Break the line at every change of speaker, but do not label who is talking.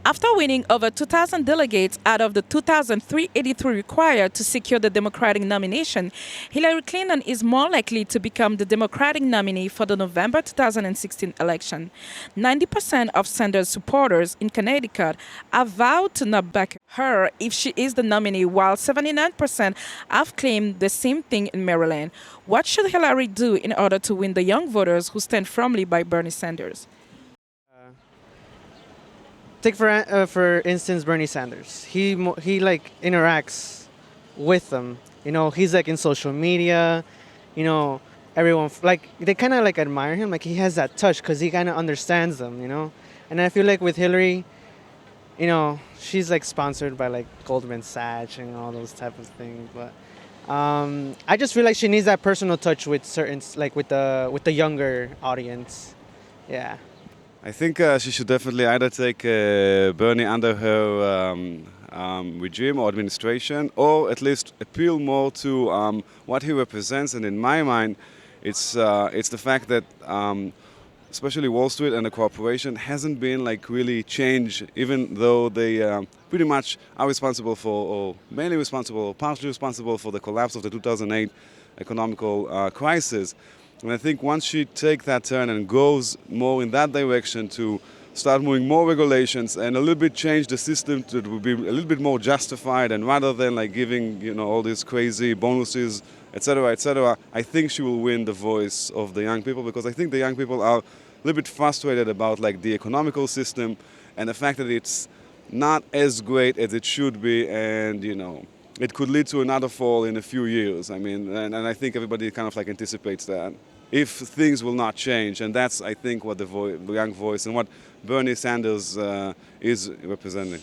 After winning over 2,000 delegates out of the 2,383 required to secure the Democratic nomination, Hillary Clinton is more likely to become the Democratic nominee for the November 2016 election. 90% of Sanders supporters in Connecticut have vowed to not back her if she is the nominee, while 79% have claimed the same thing in Maryland. What should Hillary do in order to win the young voters who stand firmly by Bernie Sanders?
Take for instance Bernie Sanders. He like interacts with them. You know, he's like in social media. You know, everyone like they kind of like admire him. Like he has that touch because he kind of understands them. You know, and I feel like with Hillary, you know, she's like sponsored by like Goldman Sachs and all those type of things. But I just feel like she needs that personal touch with certain like with the younger audience. Yeah.
I think she should definitely either take Bernie under her regime or administration, or at least appeal more to what he represents. And in my mind, it's the fact that especially Wall Street and the corporation hasn't been like really changed, even though they pretty much are responsible for, or mainly responsible, or partially responsible for the collapse of the 2008 economical crisis. And I think once she takes that turn and goes more in that direction to start moving more regulations and a little bit change the system to be a little bit more justified, and rather than like giving all these crazy bonuses, etc., I think she will win the voice of the young people, because I think the young people are a little bit frustrated about like the economical system and the fact that it's not as great as it should be, and it could lead to another fall in a few years. I mean, and I think everybody kind of like anticipates that if things will not change, and that's I think what the young voice and what Bernie Sanders is representing.